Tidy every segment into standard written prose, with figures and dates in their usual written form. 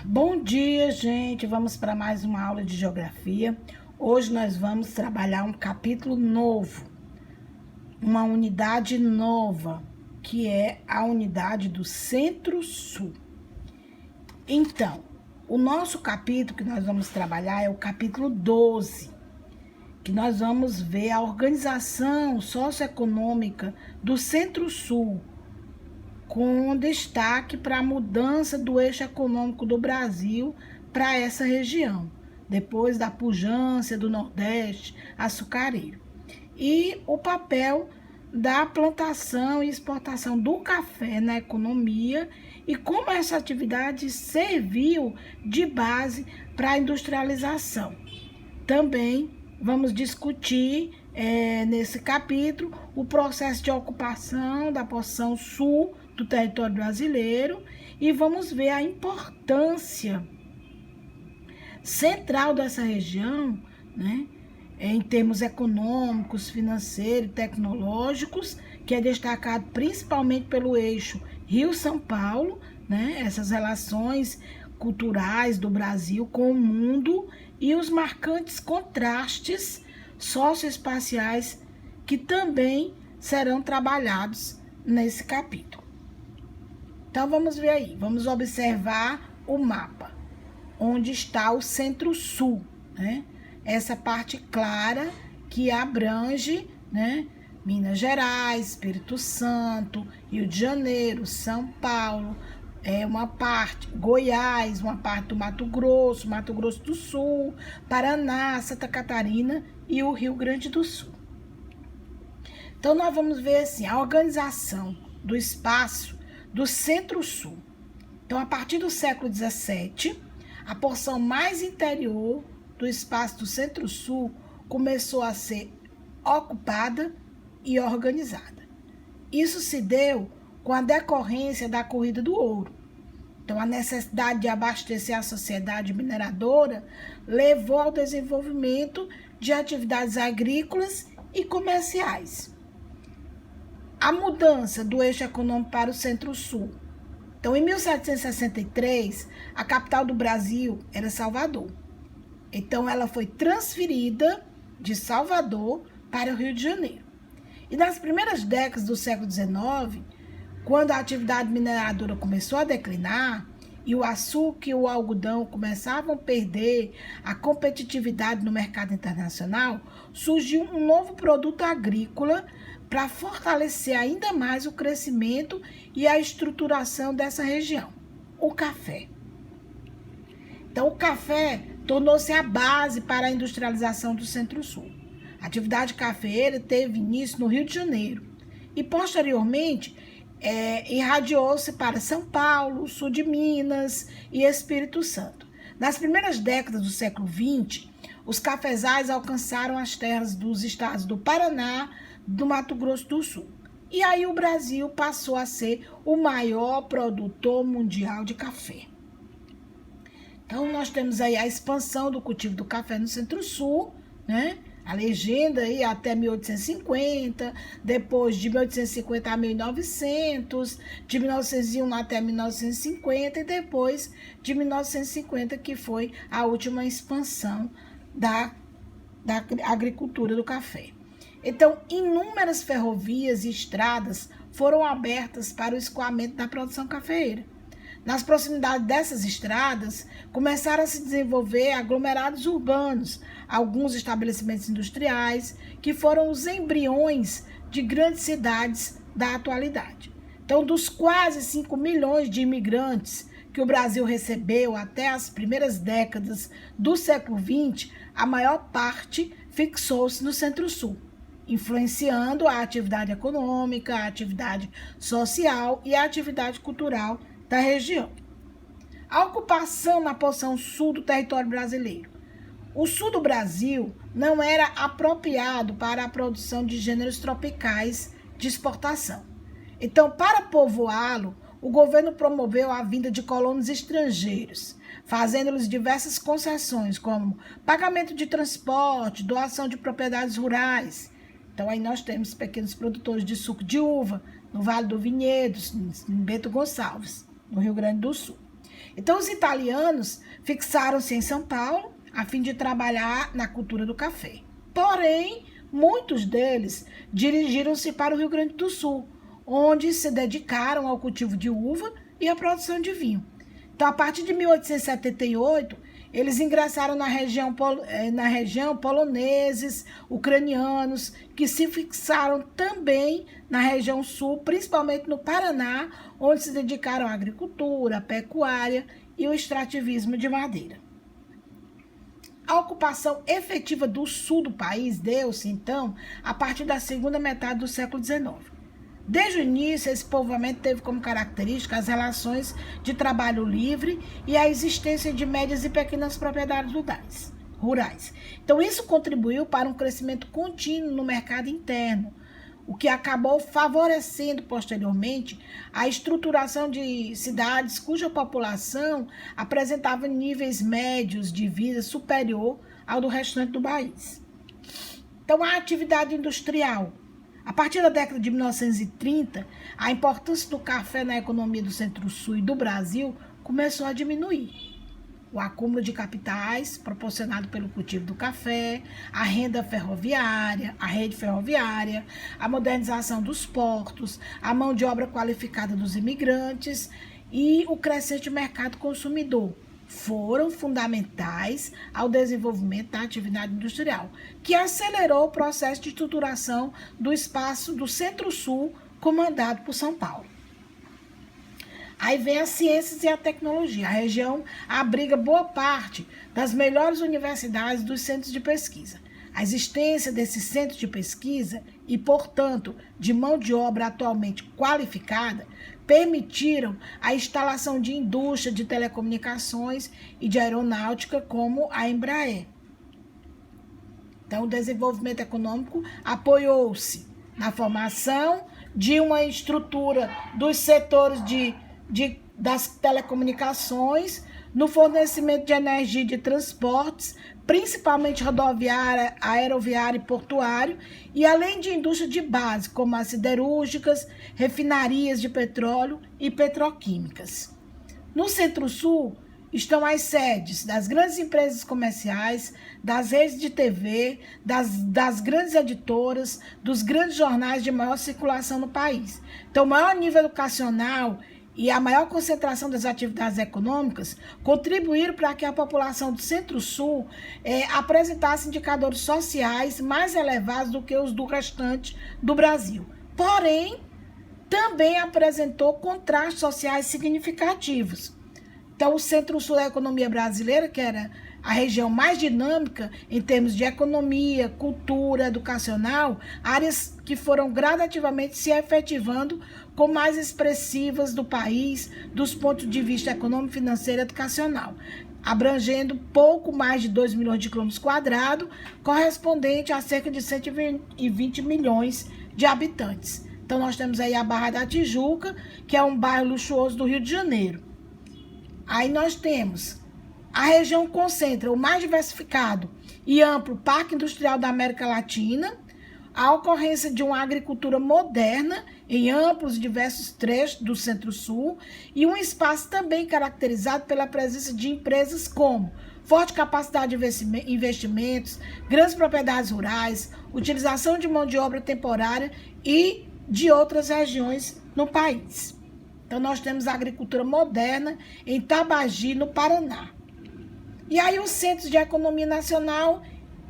Bom dia, gente. Vamos para mais uma aula de geografia. Hoje nós vamos trabalhar um capítulo novo, uma unidade nova, que é a unidade do Centro-Sul. Então, o nosso capítulo que nós vamos trabalhar é o capítulo 12, que nós vamos ver a organização socioeconômica do Centro-Sul, com destaque para a mudança do eixo econômico do Brasil para essa região, depois da pujança do Nordeste açucareiro. E o papel da plantação e exportação do café na economia e como essa atividade serviu de base para a industrialização. Também vamos discutir nesse capítulo o processo de ocupação da porção sul do território brasileiro e vamos ver a importância central dessa região, né, em termos econômicos, financeiros e tecnológicos, que é destacado principalmente pelo eixo Rio-São Paulo, né, essas relações culturais do Brasil com o mundo e os marcantes contrastes socioespaciais que também serão trabalhados nesse capítulo. Então vamos ver aí, vamos observar o mapa, onde está o Centro-Sul, né? Essa parte clara que abrange, né, Minas Gerais, Espírito Santo, Rio de Janeiro, São Paulo, uma parte, Goiás, uma parte do Mato Grosso do Sul, Paraná, Santa Catarina e o Rio Grande do Sul. Então nós vamos ver assim, a organização do espaço do Centro-Sul. Então, a partir do século XVII, a porção mais interior do espaço do Centro-Sul começou a ser ocupada e organizada. Isso se deu com a decorrência da corrida do ouro. Então, a necessidade de abastecer a sociedade mineradora levou ao desenvolvimento de atividades agrícolas e comerciais. A mudança do eixo econômico para o Centro-Sul. Então, em 1763, a capital do Brasil era Salvador. Então, ela foi transferida de Salvador para o Rio de Janeiro. E nas primeiras décadas do século XIX, quando a atividade mineradora começou a declinar e o açúcar e o algodão começavam a perder a competitividade no mercado internacional, surgiu um novo produto agrícola para fortalecer ainda mais o crescimento e a estruturação dessa região, o café. Então, o café tornou-se a base para a industrialização do Centro-Sul. A atividade cafeeira teve início no Rio de Janeiro e, posteriormente, irradiou-se para São Paulo, sul de Minas e Espírito Santo. Nas primeiras décadas do século XX, os cafezais alcançaram as terras dos estados do Paraná, do Mato Grosso do Sul. E aí o Brasil passou a ser o maior produtor mundial de café. Então, nós temos aí a expansão do cultivo do café no Centro-Sul, né? A legenda aí até 1850, depois de 1850 a 1900, de 1901 até 1950 e depois de 1950, que foi a última expansão da agricultura do café. Então, inúmeras ferrovias e estradas foram abertas para o escoamento da produção cafeeira. Nas proximidades dessas estradas, começaram a se desenvolver aglomerados urbanos, alguns estabelecimentos industriais, que foram os embriões de grandes cidades da atualidade. Então, dos quase 5 milhões de imigrantes que o Brasil recebeu até as primeiras décadas do século XX, a maior parte fixou-se no Centro-Sul, influenciando a atividade econômica, a atividade social e a atividade cultural da região. A ocupação na porção sul do território brasileiro. O sul do Brasil não era apropriado para a produção de gêneros tropicais de exportação. Então, para povoá-lo, o governo promoveu a vinda de colonos estrangeiros, fazendo-lhes diversas concessões, como pagamento de transporte, doação de propriedades rurais. Então, aí nós temos pequenos produtores de suco de uva, no Vale do Vinhedo, em Bento Gonçalves, no Rio Grande do Sul. Então, os italianos fixaram-se em São Paulo a fim de trabalhar na cultura do café. Porém, muitos deles dirigiram-se para o Rio Grande do Sul, onde se dedicaram ao cultivo de uva e à produção de vinho. Então, a partir de 1878, eles ingressaram na região poloneses, ucranianos, que se fixaram também na região sul, principalmente no Paraná, onde se dedicaram à agricultura, à pecuária e o extrativismo de madeira. A ocupação efetiva do sul do país deu-se, então, a partir da segunda metade do século XIX. Desde o início, esse povoamento teve como característica as relações de trabalho livre e a existência de médias e pequenas propriedades rurais. Então, isso contribuiu para um crescimento contínuo no mercado interno, o que acabou favorecendo posteriormente a estruturação de cidades cuja população apresentava níveis médios de vida superior ao do restante do país. Então, a atividade industrial. A partir da década de 1930, a importância do café na economia do Centro-Sul e do Brasil começou a diminuir. O acúmulo de capitais proporcionado pelo cultivo do café, a renda ferroviária, a rede ferroviária, a modernização dos portos, a mão de obra qualificada dos imigrantes e o crescente mercado consumidor foram fundamentais ao desenvolvimento da atividade industrial, que acelerou o processo de estruturação do espaço do Centro-Sul, comandado por São Paulo. Aí vem as ciências e a tecnologia. A região abriga boa parte das melhores universidades dos centros de pesquisa. A existência desses centros de pesquisa e, portanto, de mão de obra atualmente qualificada, permitiram a instalação de indústria de telecomunicações e de aeronáutica como a Embraer. Então, o desenvolvimento econômico apoiou-se na formação de uma estrutura dos setores das telecomunicações, no fornecimento de energia e de transportes, principalmente rodoviária, aeroviária e portuário, e além de indústria de base, como as siderúrgicas, refinarias de petróleo e petroquímicas. No Centro-Sul estão as sedes das grandes empresas comerciais, das redes de TV, das grandes editoras, dos grandes jornais de maior circulação no país. Então, o maior nível educacional e a maior concentração das atividades econômicas contribuíram para que a população do Centro-Sul apresentasse indicadores sociais mais elevados do que os do restante do Brasil. Porém, também apresentou contrastes sociais significativos. Então, o Centro-Sul da economia brasileira, que era a região mais dinâmica em termos de economia, cultura, educacional, áreas que foram gradativamente se efetivando como mais expressivas do país, dos pontos de vista econômico, financeiro e educacional, abrangendo pouco mais de 2 milhões de quilômetros quadrados, correspondente a cerca de 120 milhões de habitantes. Então, nós temos aí a Barra da Tijuca, que é um bairro luxuoso do Rio de Janeiro. Aí nós temos a região que concentra o mais diversificado e amplo parque industrial da América Latina, a ocorrência de uma agricultura moderna em amplos e diversos trechos do Centro-Sul e um espaço também caracterizado pela presença de empresas como forte capacidade de investimentos, grandes propriedades rurais, utilização de mão de obra temporária e de outras regiões no país. Então, nós temos a agricultura moderna em Tabagi, no Paraná. E aí, os centros de economia nacional,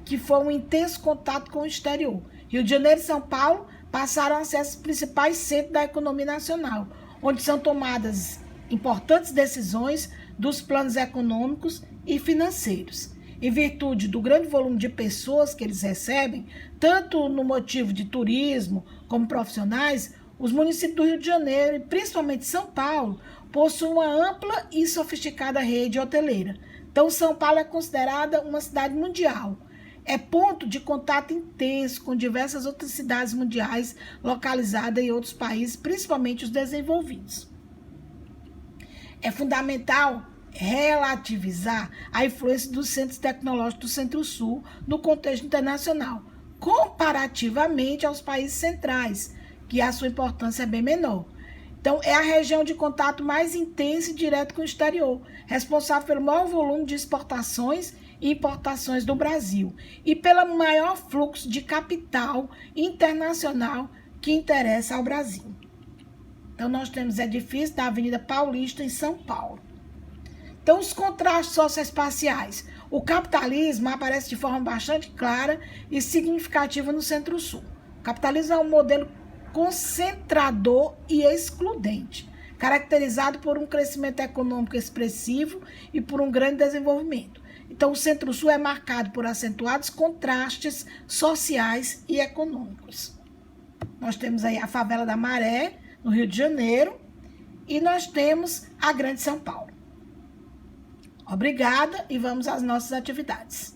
que foi um intenso contato com o exterior. Rio de Janeiro e São Paulo passaram a ser os principais centros da economia nacional, onde são tomadas importantes decisões dos planos econômicos e financeiros. Em virtude do grande volume de pessoas que eles recebem, tanto no motivo de turismo como profissionais, os municípios do Rio de Janeiro e principalmente São Paulo possuem uma ampla e sofisticada rede hoteleira. Então, São Paulo é considerada uma cidade mundial. É ponto de contato intenso com diversas outras cidades mundiais localizadas em outros países, principalmente os desenvolvidos. É fundamental relativizar a influência dos centros tecnológicos do Centro-Sul no contexto internacional, comparativamente aos países centrais, que a sua importância é bem menor. Então, é a região de contato mais intenso e direto com o exterior, responsável pelo maior volume de exportações e importações do Brasil e pelo maior fluxo de capital internacional que interessa ao Brasil. Então, nós temos edifício da Avenida Paulista, em São Paulo. Então, os contrastes socioespaciais. O capitalismo aparece de forma bastante clara e significativa no Centro-Sul. O capitalismo é um modelo concentrador e excludente, caracterizado por um crescimento econômico expressivo e por um grande desenvolvimento. Então, o Centro-Sul é marcado por acentuados contrastes sociais e econômicos. Nós temos aí a favela da Maré, no Rio de Janeiro, e nós temos a Grande São Paulo. Obrigada e vamos às nossas atividades.